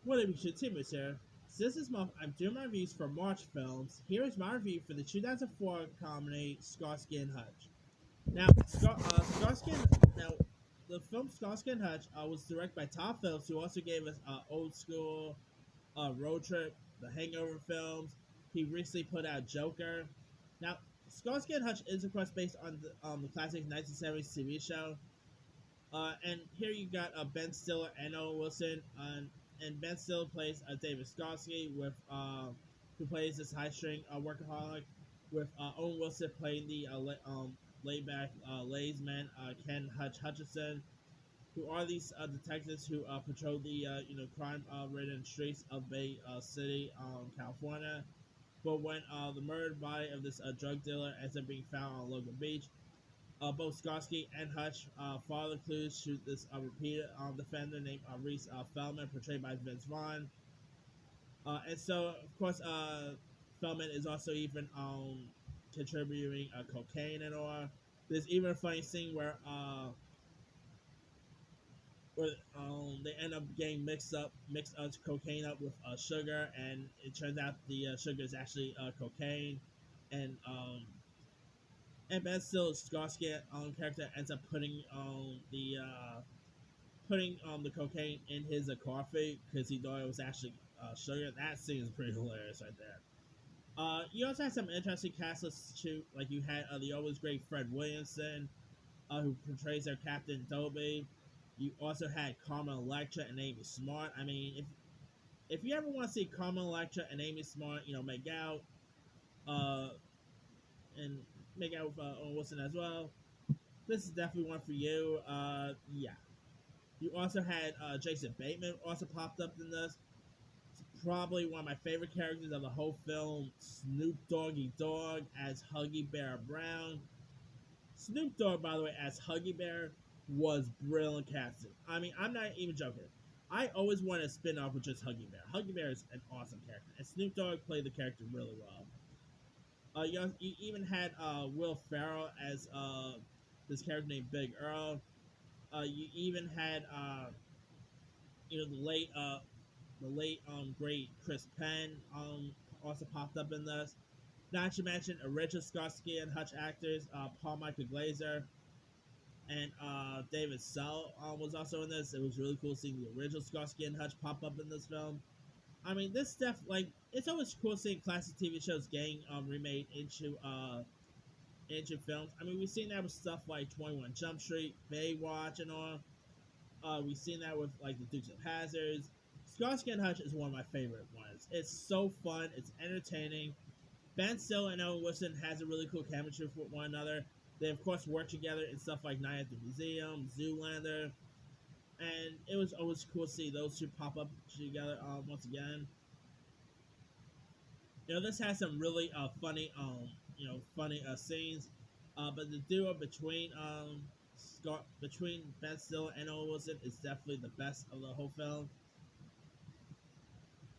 What up, you should Timbers here. So this month, I'm doing my reviews for March films. Here is my review for the 2004 comedy Starsky and Hutch. Now, Starsky now the film Starsky and Hutch was directed by Todd Phillips, who also gave us Old School, Road Trip, the Hangover films. He recently put out Joker. Now, Starsky and Hutch is of course based on the classic 1970s TV show. And here you got Ben Stiller and Owen Wilson, and Ben Stiller plays David Starsky with who plays this high string workaholic, with Owen Wilson playing the laid back lazy man Ken Hutchinson, who are these detectives who patrol the crime ridden streets of Bay City, California. But when the murdered body of this drug dealer ends up being found on Logan Beach, both Starsky and Hutch follow the clues to this repeated defender named Reese Feldman, portrayed by Vince Vaughn. And so, of course, Feldman is also even contributing cocaine and all. There's even a funny scene where they end up getting mixed cocaine up with sugar, and it turns out the sugar is actually cocaine, and and Ben Stiller's Starsky character ends up putting the cocaine in his coffee because he thought it was actually sugar. That scene is pretty hilarious right there. You also had some interesting cast lists too, like you had the always great Fred Williamson, who portrays their Captain Toby. You also had Carmen Electra and Amy Smart. I mean, if you ever want to see Carmen Electra and Amy Smart, make out, uh, and make out with Owen Wilson as well, this is definitely one for you. Yeah. You also had Jason Bateman also popped up in this. It's probably one of my favorite characters of the whole film, Snoop Doggy Dogg as Huggy Bear Brown. Snoop Dogg, by the way, as Huggy Bear was brilliant casting. I mean, I'm not even joking. I always wanted a spin off with just Huggy Bear. Huggy Bear is an awesome character, and Snoop Dogg played the character really well. You even had Will Ferrell as this character named Big Earl. You even had the late great Chris Penn also popped up in this. Not to mention original Starsky and Hutch actors Paul Michael Glazer and David Sell was also in this. It was really cool seeing the original Starsky and Hutch pop up in this film. I mean, this stuff it's always cool seeing classic TV shows getting remade into films. I mean, we've seen that with stuff like 21 Jump Street, Baywatch, and all. We've seen that with like the Dukes of Hazzards. Starsky and Hutch is one of my favorite ones. It's so fun. It's entertaining. Ben Stiller and Owen Wilson has a really cool chemistry with one another. They of course work together in stuff like Night at the Museum, Zoolander, and it was always cool to see those two pop up together once again. This has some really funny scenes. But the duo between Ben Stiller and Owen Wilson is definitely the best of the whole film.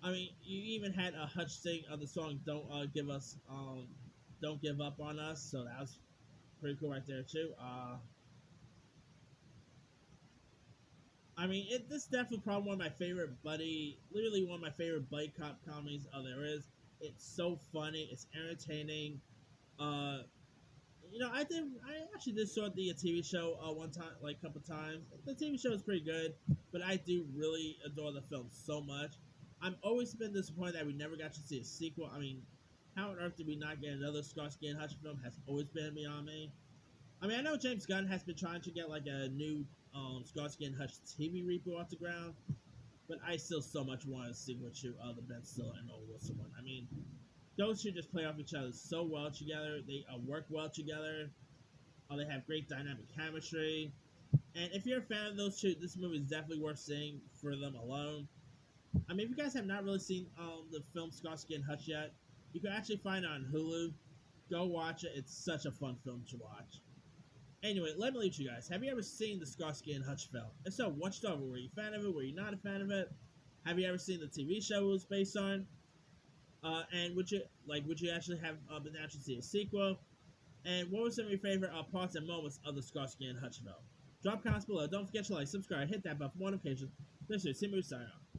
I mean, you even had a Hutch sing of the song Don't Give Up on Us," so that was pretty cool right there too. I mean, this is definitely probably one of my favorite literally one of my favorite buddy cop comedies there is. It's so funny, it's entertaining. Uh, I actually did saw the TV show one time, like a couple times. The TV show is pretty good, but I do really adore the film so much. I'm always been disappointed that we never got to see a sequel. I mean, how on earth did we not get another Starsky and Hutch film? Has always been beyond me. I mean, I know James Gunn has been trying to get like a new Starsky and Hutch TV reboot off the ground, but I still so much want to see what you the Ben Stiller and Owen Wilson one. I mean, those two just play off each other so well together. They work well together. They have great dynamic chemistry. And if you're a fan of those two, this movie is definitely worth seeing for them alone. I mean, if you guys have not really seen the film Starsky and Hutch yet, you can actually find it on Hulu. Go watch it. It's such a fun film to watch. Anyway, let me leave you guys. Have you ever seen the Starsky and Hutch film? If so, watch it over. Were you a fan of it? Were you not a fan of it? Have you ever seen the TV show it was based on? And would you actually have been able to see a sequel? And what were some of your favorite parts and moments of the Starsky and Hutch film? Drop comments below. Don't forget to like, subscribe, hit that bell for more notifications. This is Simu signing off.